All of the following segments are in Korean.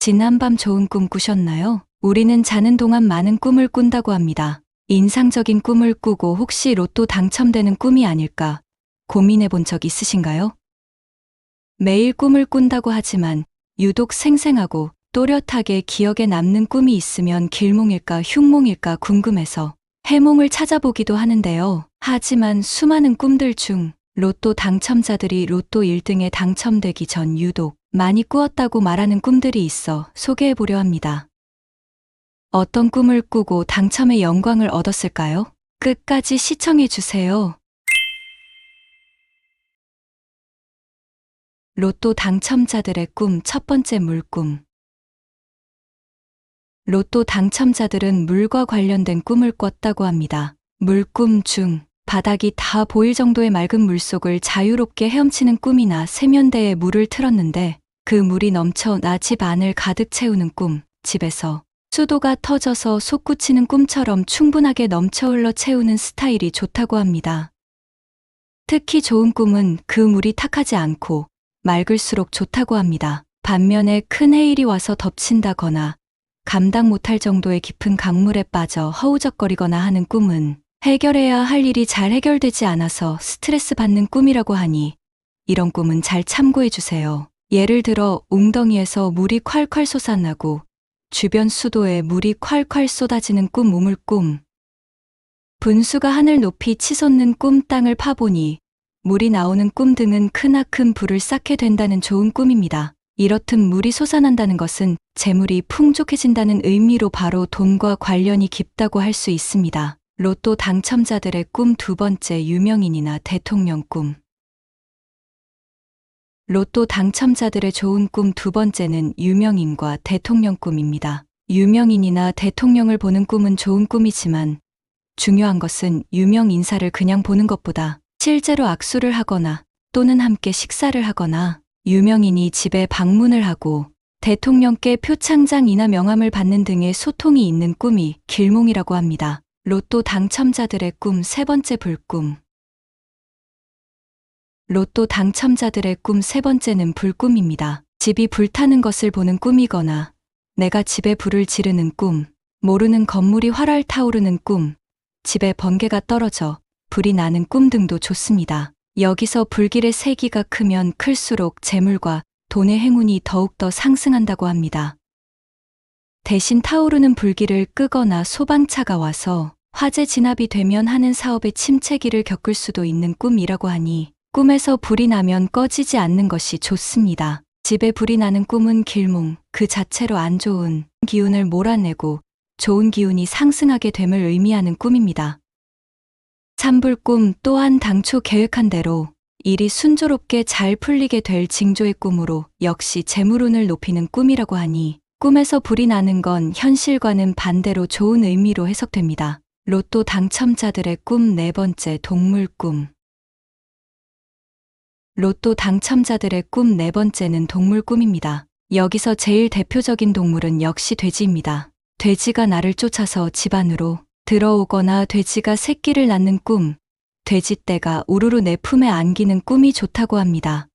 지난밤 좋은 꿈 꾸셨나요? 우리는 자는 동안 많은 꿈을 꾼다고 합니다. 인상적인 꿈을 꾸고 혹시 로또 당첨되는 꿈이 아닐까 고민해 본 적 있으신가요? 매일 꿈을 꾼다고 하지만 유독 생생하고 또렷하게 기억에 남는 꿈이 있으면 길몽일까 흉몽일까 궁금해서 해몽을 찾아보기도 하는데요. 하지만 수많은 꿈들 중 로또 당첨자들이 로또 1등에 당첨되기 전 유독 많이 꾸었다고 말하는 꿈들이 있어 소개해 보려 합니다. 어떤 꿈을 꾸고 당첨의 영광을 얻었을까요? 끝까지 시청해 주세요. 로또 당첨자들의 꿈 첫 번째 물꿈. 로또 당첨자들은 물과 관련된 꿈을 꿨다고 합니다. 물꿈 중 바닥이 다 보일 정도의 맑은 물속을 자유롭게 헤엄치는 꿈이나 세면대에 물을 틀었는데 그 물이 넘쳐 나 집 안을 가득 채우는 꿈, 집에서 수도가 터져서 솟구치는 꿈처럼 충분하게 넘쳐 흘러 채우는 스타일이 좋다고 합니다. 특히 좋은 꿈은 그 물이 탁하지 않고 맑을수록 좋다고 합니다. 반면에 큰 해일이 와서 덮친다거나 감당 못할 정도의 깊은 강물에 빠져 허우적거리거나 하는 꿈은 해결해야 할 일이 잘 해결되지 않아서 스트레스 받는 꿈이라고 하니 이런 꿈은 잘 참고해 주세요. 예를 들어 웅덩이에서 물이 콸콸 솟아나고 주변 수도에 물이 콸콸 쏟아지는 꿈 우물꿈. 분수가 하늘 높이 치솟는 꿈 땅을 파보니 물이 나오는 꿈 등은 크나큰 불을 쌓게 된다는 좋은 꿈입니다. 이렇듯 물이 솟아난다는 것은 재물이 풍족해진다는 의미로 바로 돈과 관련이 깊다고 할 수 있습니다. 로또 당첨자들의 꿈 두 번째 유명인이나 대통령 꿈. 로또 당첨자들의 좋은 꿈 두 번째는 유명인과 대통령 꿈입니다. 유명인이나 대통령을 보는 꿈은 좋은 꿈이지만 중요한 것은 유명 인사를 그냥 보는 것보다 실제로 악수를 하거나 또는 함께 식사를 하거나 유명인이 집에 방문을 하고 대통령께 표창장이나 명함을 받는 등의 소통이 있는 꿈이 길몽이라고 합니다. 로또 당첨자들의 꿈 세 번째 불꿈. 로또 당첨자들의 꿈 세 번째는 불꿈입니다. 집이 불타는 것을 보는 꿈이거나 내가 집에 불을 지르는 꿈, 모르는 건물이 활활 타오르는 꿈, 집에 번개가 떨어져 불이 나는 꿈 등도 좋습니다. 여기서 불길의 세기가 크면 클수록 재물과 돈의 행운이 더욱더 상승한다고 합니다. 대신 타오르는 불길을 끄거나 소방차가 와서 화재 진압이 되면 하는 사업의 침체기를 겪을 수도 있는 꿈이라고 하니 꿈에서 불이 나면 꺼지지 않는 것이 좋습니다. 집에 불이 나는 꿈은 길몽, 그 자체로 안 좋은 기운을 몰아내고 좋은 기운이 상승하게 됨을 의미하는 꿈입니다. 참불꿈 또한 당초 계획한 대로 일이 순조롭게 잘 풀리게 될 징조의 꿈으로 역시 재물운을 높이는 꿈이라고 하니 꿈에서 불이 나는 건 현실과는 반대로 좋은 의미로 해석됩니다. 로또 당첨자들의 꿈 네 번째 동물꿈. 로또 당첨자들의 꿈 네 번째는 동물꿈입니다. 여기서 제일 대표적인 동물은 역시 돼지입니다. 돼지가 나를 쫓아서 집 안으로 들어오거나 돼지가 새끼를 낳는 꿈, 돼지떼가 우르르 내 품에 안기는 꿈이 좋다고 합니다.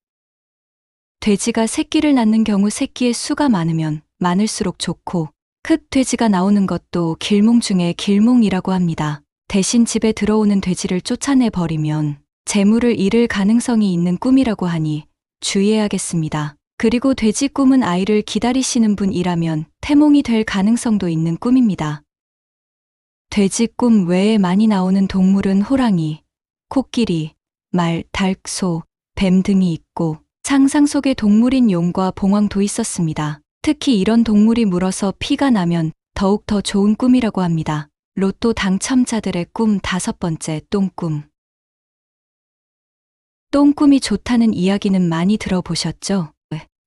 돼지가 새끼를 낳는 경우 새끼의 수가 많으면 많을수록 좋고 흑돼지가 나오는 것도 길몽 중에 길몽이라고 합니다. 대신 집에 들어오는 돼지를 쫓아내 버리면 재물을 잃을 가능성이 있는 꿈이라고 하니 주의해야겠습니다. 그리고 돼지 꿈은 아이를 기다리시는 분이라면 태몽이 될 가능성도 있는 꿈입니다. 돼지 꿈 외에 많이 나오는 동물은 호랑이, 코끼리, 말, 닭, 소, 뱀 등이 있고 상상 속의 동물인 용과 봉황도 있었습니다. 특히 이런 동물이 물어서 피가 나면 더욱 더 좋은 꿈이라고 합니다. 로또 당첨자들의 꿈 다섯 번째 똥꿈. 똥꿈이 좋다는 이야기는 많이 들어보셨죠?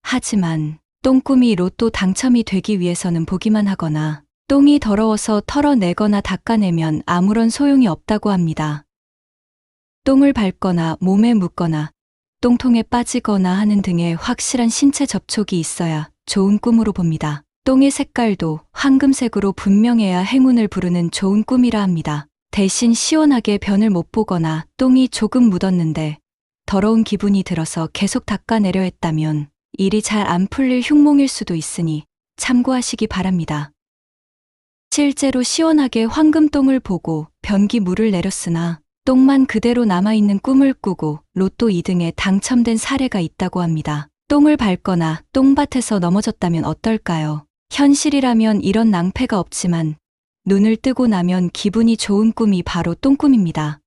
하지만 똥꿈이 로또 당첨이 되기 위해서는 보기만 하거나 똥이 더러워서 털어내거나 닦아내면 아무런 소용이 없다고 합니다. 똥을 밟거나 몸에 묻거나 똥통에 빠지거나 하는 등의 확실한 신체 접촉이 있어야 좋은 꿈으로 봅니다. 똥의 색깔도 황금색으로 분명해야 행운을 부르는 좋은 꿈이라 합니다. 대신 시원하게 변을 못 보거나 똥이 조금 묻었는데 더러운 기분이 들어서 계속 닦아내려 했다면 일이 잘 안 풀릴 흉몽일 수도 있으니 참고하시기 바랍니다. 실제로 시원하게 황금똥을 보고 변기 물을 내렸으나 똥만 그대로 남아있는 꿈을 꾸고 로또 2등에 당첨된 사례가 있다고 합니다. 똥을 밟거나 똥밭에서 넘어졌다면 어떨까요? 현실이라면 이런 낭패가 없지만 눈을 뜨고 나면 기분이 좋은 꿈이 바로 똥꿈입니다.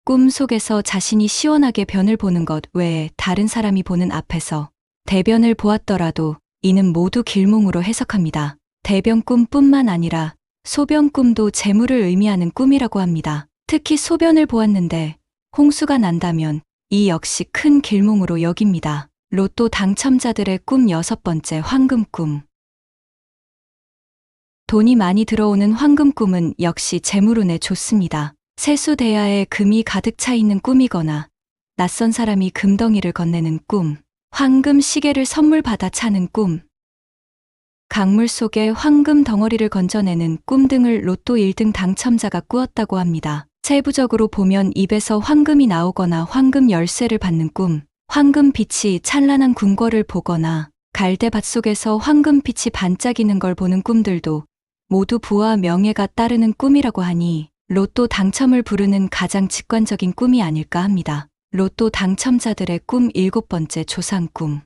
꿈 속에서 자신이 시원하게 변을 보는 것 외에 다른 사람이 보는 앞에서 대변을 보았더라도 이는 모두 길몽으로 해석합니다. 대변꿈뿐만 아니라 소변꿈도 재물을 의미하는 꿈이라고 합니다. 특히 소변을 보았는데 홍수가 난다면 이 역시 큰 길몽으로 여깁니다. 로또 당첨자들의 꿈 6번째 황금꿈. 돈이 많이 들어오는 황금꿈은 역시 재물운에 좋습니다. 세수대야에 금이 가득 차 있는 꿈이거나 낯선 사람이 금덩이를 건네는 꿈, 황금 시계를 선물 받아 차는 꿈, 강물 속에 황금 덩어리를 건져내는 꿈 등을 로또 1등 당첨자가 꾸었다고 합니다. 세부적으로 보면 입에서 황금이 나오거나 황금 열쇠를 받는 꿈, 황금빛이 찬란한 궁궐을 보거나 갈대밭 속에서 황금빛이 반짝이는 걸 보는 꿈들도 모두 부와 명예가 따르는 꿈이라고 하니 로또 당첨을 부르는 가장 직관적인 꿈이 아닐까 합니다. 로또 당첨자들의 꿈 7번째 조상꿈.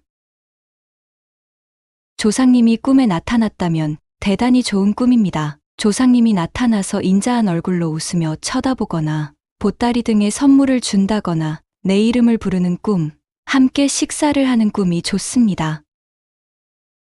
조상님이 꿈에 나타났다면 대단히 좋은 꿈입니다. 조상님이 나타나서 인자한 얼굴로 웃으며 쳐다보거나 보따리 등의 선물을 준다거나 내 이름을 부르는 꿈, 함께 식사를 하는 꿈이 좋습니다.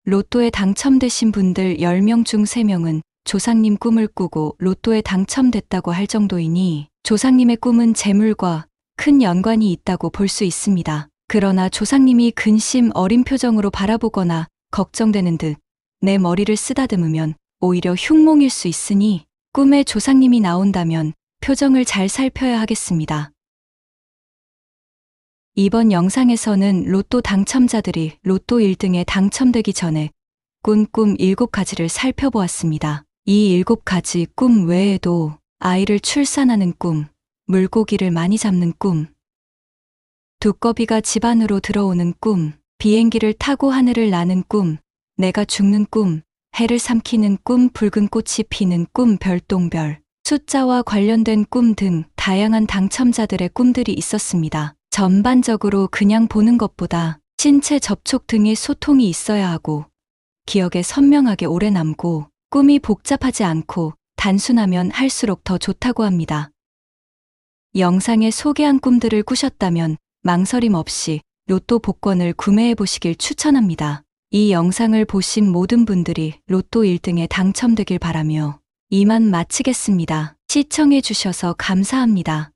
로또에 당첨되신 분들 10명 중 3명은 조상님 꿈을 꾸고 로또에 당첨됐다고 할 정도이니 조상님의 꿈은 재물과 큰 연관이 있다고 볼 수 있습니다. 그러나 조상님이 근심 어린 표정으로 바라보거나 걱정되는 듯 내 머리를 쓰다듬으면 오히려 흉몽일 수 있으니 꿈에 조상님이 나온다면 표정을 잘 살펴야 하겠습니다. 이번 영상에서는 로또 당첨자들이 로또 1등에 당첨되기 전에 꾼 꿈 7가지를 살펴보았습니다. 이 7가지 꿈 외에도 아이를 출산하는 꿈, 물고기를 많이 잡는 꿈, 두꺼비가 집 안으로 들어오는 꿈, 비행기를 타고 하늘을 나는 꿈, 내가 죽는 꿈, 해를 삼키는 꿈, 붉은 꽃이 피는 꿈, 별똥별, 숫자와 관련된 꿈 등 다양한 당첨자들의 꿈들이 있었습니다. 전반적으로 그냥 보는 것보다 신체 접촉 등의 소통이 있어야 하고 기억에 선명하게 오래 남고 꿈이 복잡하지 않고 단순하면 할수록 더 좋다고 합니다. 영상에 소개한 꿈들을 꾸셨다면 망설임 없이 로또 복권을 구매해 보시길 추천합니다. 이 영상을 보신 모든 분들이 로또 1등에 당첨되길 바라며 이만 마치겠습니다. 시청해 주셔서 감사합니다.